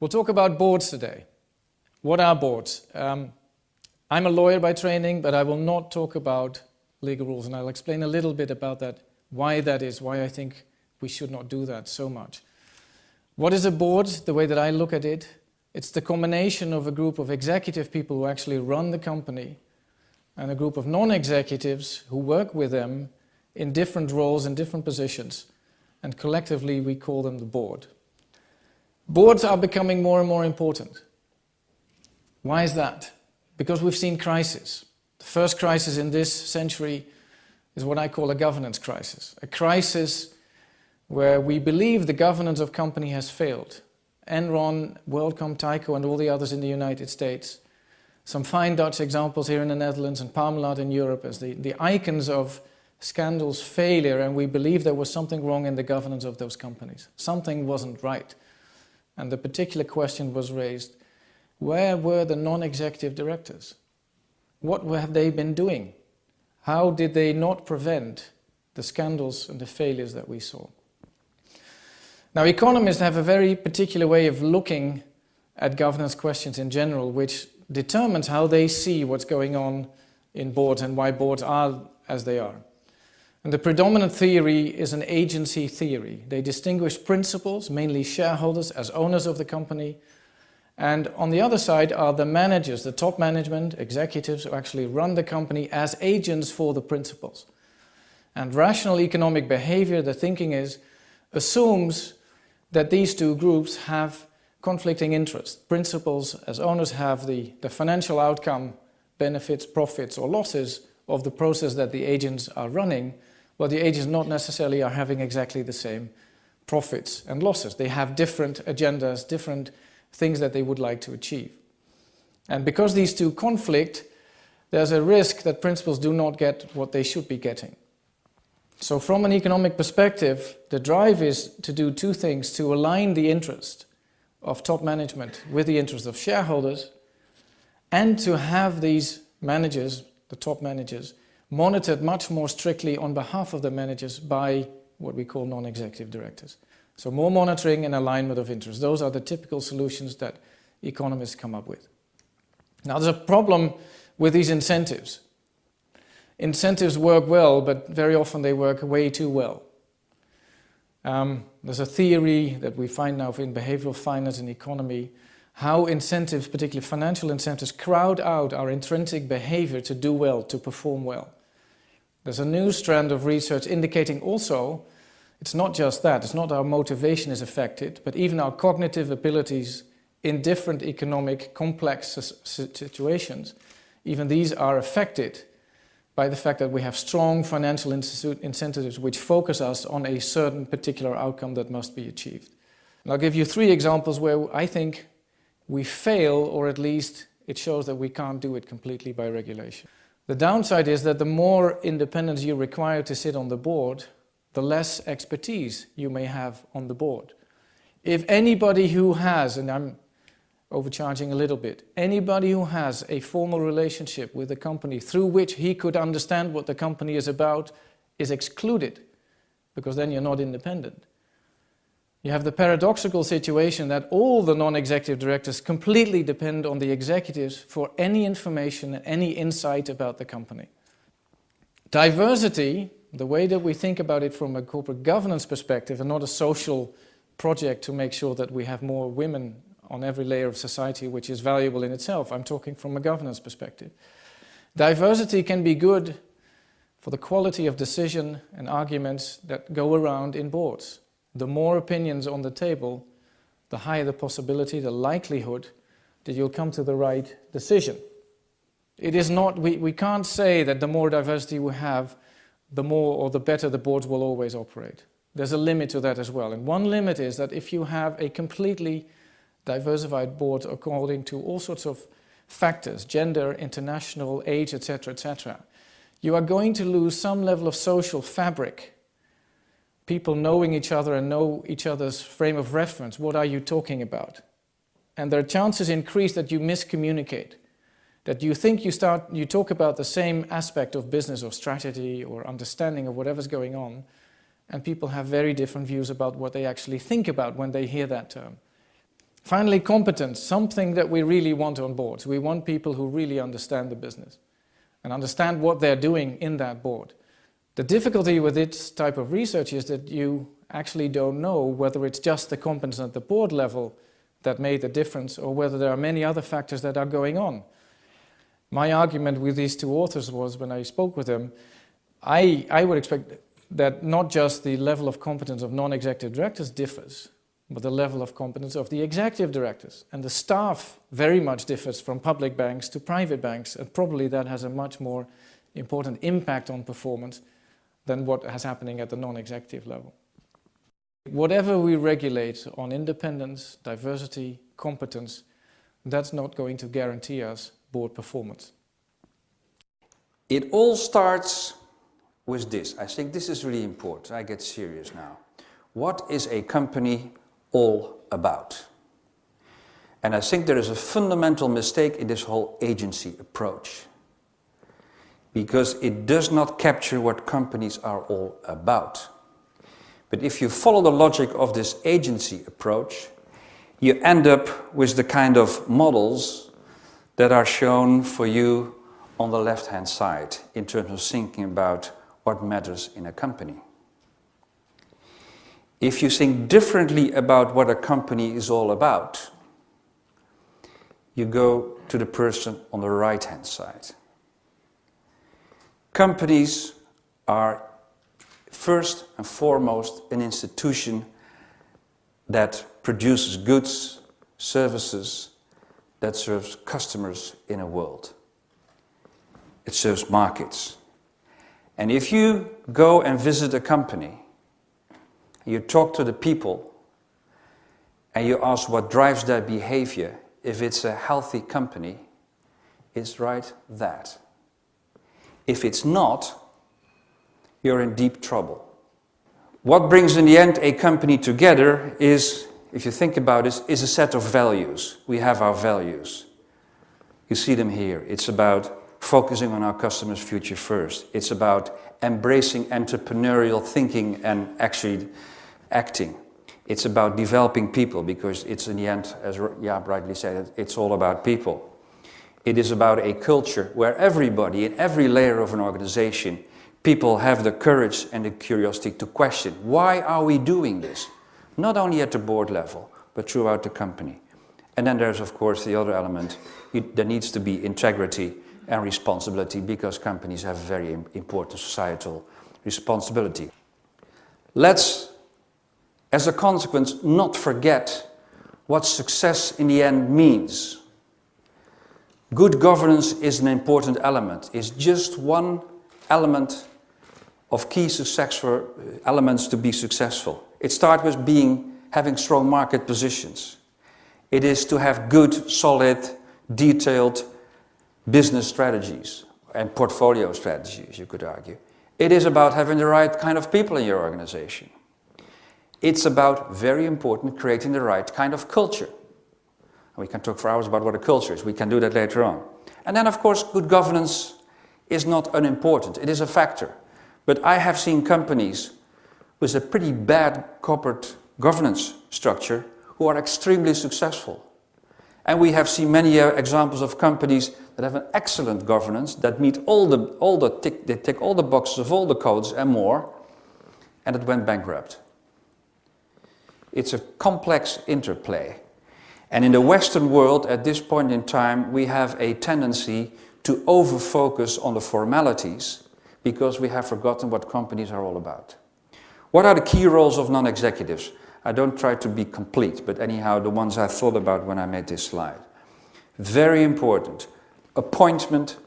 We'll talk about boards today. What are boards? I'm a lawyer by training, but I will not talk about legal rules, and I'll explain a little bit about that, why that is, why I think we should not do that so much. What is a board? The way that I look at it, it's the combination of a group of executive people who actually run the company and a group of non-executives who work with them in different roles and different positions, and collectively we call them the board. Boards are becoming more and more important. Why is that? Because we've seen crisis. The first crisis in this century is what I call a governance crisis. A crisis where we believe the governance of company has failed. Enron, WorldCom, Tyco and all the others in the United States. Some fine Dutch examples here in the Netherlands and Parmalat in Europe as the icons of scandals, failure, and we believe there was something wrong in the governance of those companies. Something wasn't right. And the particular question was raised, where were the non-executive directors? What have they been doing? How did they not prevent the scandals and the failures that we saw? Now, economists have a very particular way of looking at governance questions in general, which determines how they see what's going on in boards and why boards are as they are. And the predominant theory is an agency theory. They distinguish principals, mainly shareholders, as owners of the company. And on the other side are the managers, the top management, executives who actually run the company as agents for the principals. And rational economic behavior, the thinking is, assumes that these two groups have conflicting interests. Principals as owners have the financial outcome, benefits, profits or losses of the process that the agents are running, while the agents not necessarily are having exactly the same profits and losses. They have different agendas, different things that they would like to achieve. And because these two conflict, there's a risk that principals do not get what they should be getting. So from an economic perspective, the drive is to do two things: to align the interest of top management with the interest of shareholders, and to have these managers, the top managers, monitored much more strictly on behalf of the managers by what we call non-executive directors. So more monitoring and alignment of interest. Those are the typical solutions that economists come up with. Now there's a problem with these incentives. Incentives work well, but very often they work way too well. There's a theory that we find now in behavioral finance and economy, how incentives, particularly financial incentives, crowd out our intrinsic behavior to do well, to perform well. There's a new strand of research indicating also it's not just that, it's not our motivation is affected, but even our cognitive abilities in different economic complex situations, even these are affected by the fact that we have strong financial incentives which focus us on a certain particular outcome that must be achieved. And I'll give you 3 examples where I think we fail, or at least it shows that we can't do it completely by regulation. The downside is that the more independence you require to sit on the board, the less expertise you may have on the board. If anybody who has, and I'm overcharging a little bit, anybody who has a formal relationship with the company through which he could understand what the company is about is excluded, because then you're not independent. You have the paradoxical situation that all the non-executive directors completely depend on the executives for any information and any insight about the company. Diversity, the way that we think about it from a corporate governance perspective and not a social project to make sure that we have more women on every layer of society, which is valuable in itself. I'm talking from a governance perspective. Diversity can be good for the quality of decision and arguments that go around in boards. The more opinions on the table, the higher the possibility, the likelihood that you'll come to the right decision. It is not, we can't say that the more diversity we have, the more or the better the boards will always operate. There's a limit to that as well. And one limit is that if you have a completely diversified board according to all sorts of factors, gender, international, age, etc., you are going to lose some level of social fabric. People knowing each other and know each other's frame of reference. What are you talking about? And there are chances increase that you miscommunicate. That you think you talk about the same aspect of business or strategy or understanding of whatever's going on, and people have very different views about what they actually think about when they hear that term. Finally, competence, something that we really want on boards. We want people who really understand the business and understand what they're doing in that board. The difficulty with this type of research is that you actually don't know whether it's just the competence at the board level that made the difference or whether there are many other factors that are going on. My argument with these two authors was, when I spoke with them, I would expect that not just the level of competence of non-executive directors differs, but the level of competence of the executive directors. And the staff very much differs from public banks to private banks, and probably that has a much more important impact on performance than what is happening at the non-executive level. Whatever we regulate on independence, diversity, competence, that's not going to guarantee us board performance. It all starts with this. I think this is really important. I get serious now. What is a company all about? And I think there is a fundamental mistake in this whole agency approach, because it does not capture what companies are all about. But if you follow the logic of this agency approach, you end up with the kind of models that are shown for you on the left-hand side in terms of thinking about what matters in a company. If you think differently about what a company is all about, you go to the person on the right-hand side. Companies are first and foremost an institution that produces goods, services, that serves customers in a world. It serves markets. And if you go and visit a company, you talk to the people, and you ask what drives their behavior, if it's a healthy company, it's right that. If it's not, you're in deep trouble. What brings in the end a company together is, if you think about it, is a set of values. We have our values. You see them here. It's about focusing on our customers' future first. It's about embracing entrepreneurial thinking and actually acting. It's about developing people, because it's in the end, as Jaap rightly said, it's all about people. It is about a culture where everybody, in every layer of an organization, people have the courage and the curiosity to question, why are we doing this? Not only at the board level, but throughout the company. And then there's, of course, the other element. There needs to be integrity and responsibility, because companies have a very important societal responsibility. Let's, as a consequence, not forget what success in the end means. Good governance is an important element. It's just one element of key successful elements to be successful. It starts with having strong market positions. It is to have good, solid, detailed business strategies and portfolio strategies, you could argue. It is about having the right kind of people in your organization. It's about, very important, creating the right kind of culture. We can talk for hours about what a culture is. We can do that later on. And then, of course, good governance is not unimportant. It is a factor. But I have seen companies with a pretty bad corporate governance structure who are extremely successful. And we have seen many examples of companies that have an excellent governance, that meet they tick all the boxes of all the codes and more, and it went bankrupt. It's a complex interplay. And in the Western world, at this point in time, we have a tendency to over-focus on the formalities, because we have forgotten what companies are all about. What are the key roles of non-executives? I don't try to be complete, but anyhow, the ones I thought about when I made this slide. Very important. Appointment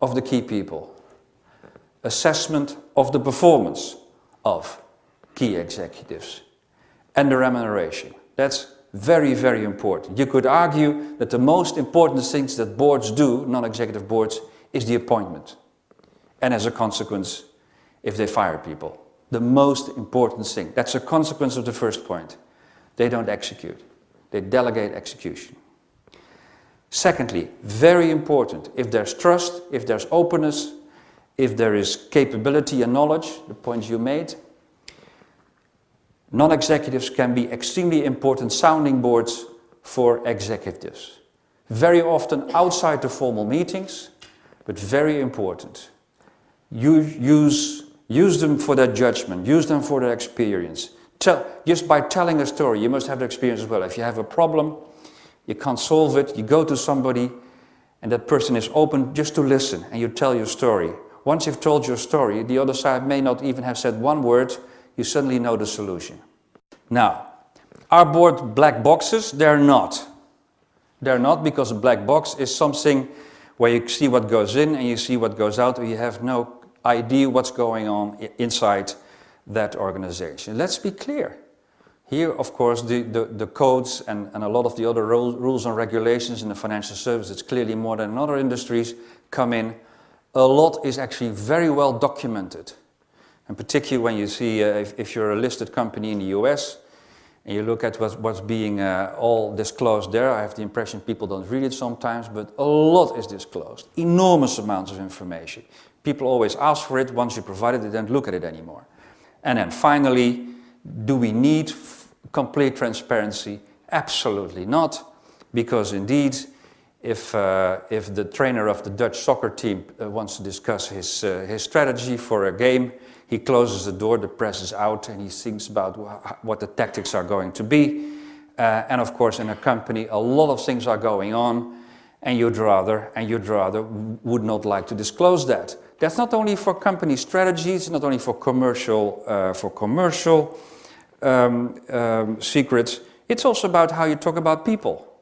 of the key people. Assessment of the performance of key executives. And the remuneration. That's very, very important. You could argue that the most important things that boards do, non-executive boards, is the appointment. And as a consequence, if they fire people. The most important thing. That's a consequence of the first point. They don't execute. They delegate execution. Secondly, very important, if there's trust, if there's openness, if there is capability and knowledge, the points you made, non-executives can be extremely important sounding boards for executives. Very often outside the formal meetings, but very important. Use them for their judgment, use them for their experience. Just by telling a story, you must have the experience as well. If you have a problem, you can't solve it, you go to somebody and that person is open just to listen and you tell your story. Once you've told your story, the other side may not even have said one word, you suddenly know the solution. Now, are board black boxes? They're not. They're not, because a black box is something where you see what goes in and you see what goes out, or you have no idea what's going on inside that organization. Let's be clear. Here, of course, the codes and a lot of the other rules and regulations in the financial services, clearly more than in other industries, come in. A lot is actually very well documented. And particularly when you see, if you're a listed company in the US, and you look at what's being all disclosed there, I have the impression people don't read it sometimes, but a lot is disclosed. Enormous amounts of information. People always ask for it. Once you provide it, they don't look at it anymore. And then finally, do we need complete transparency? Absolutely not, because indeed, if the trainer of the Dutch soccer team wants to discuss his strategy for a game, he closes the door, the press is out, and he thinks about what the tactics are going to be. And of course, in a company, a lot of things are going on, and you'd rather would not like to disclose that. That's not only for company strategies, not only for commercial secrets. It's also about how you talk about people.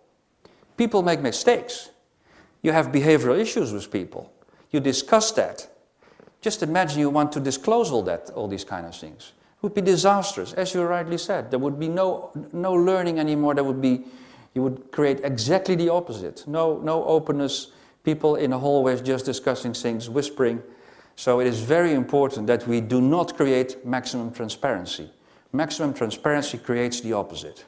People make mistakes. You have behavioral issues with people. You discuss that. Just imagine you want to disclose all these kind of things. It would be disastrous, as you rightly said. There would be no learning anymore. You would create exactly the opposite. No openness. People in the hallways just discussing things, whispering. So it is very important that we do not create maximum transparency. Maximum transparency creates the opposite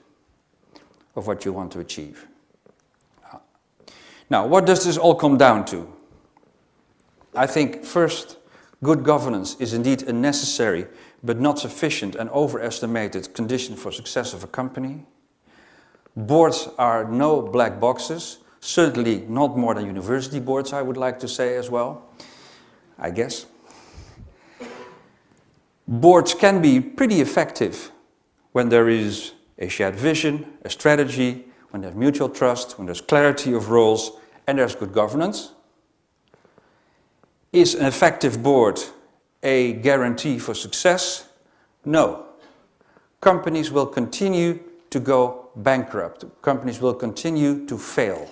of what you want to achieve. Now, what does this all come down to? I think first, good governance is indeed a necessary but not sufficient and overestimated condition for success of a company. Boards are no black boxes, certainly not more than university boards, I would like to say as well, I guess. Boards can be pretty effective when there is a shared vision, a strategy, when there's mutual trust, when there's clarity of roles, and there's good governance. Is an effective board a guarantee for success? No. Companies will continue to go bankrupt. Companies will continue to fail.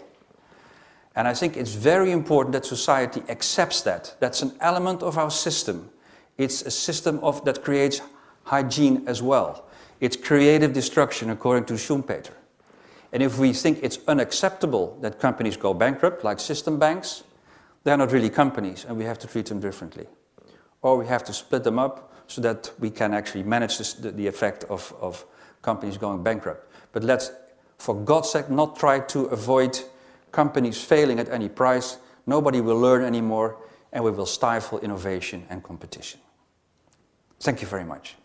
And I think it's very important that society accepts that. That's an element of our system. It's a system that creates hygiene as well. It's creative destruction, according to Schumpeter. And if we think it's unacceptable that companies go bankrupt, like system banks, they're not really companies and we have to treat them differently. Or we have to split them up so that we can actually manage the effect of companies going bankrupt. But let's, for God's sake, not try to avoid companies failing at any price. Nobody will learn anymore and we will stifle innovation and competition. Thank you very much.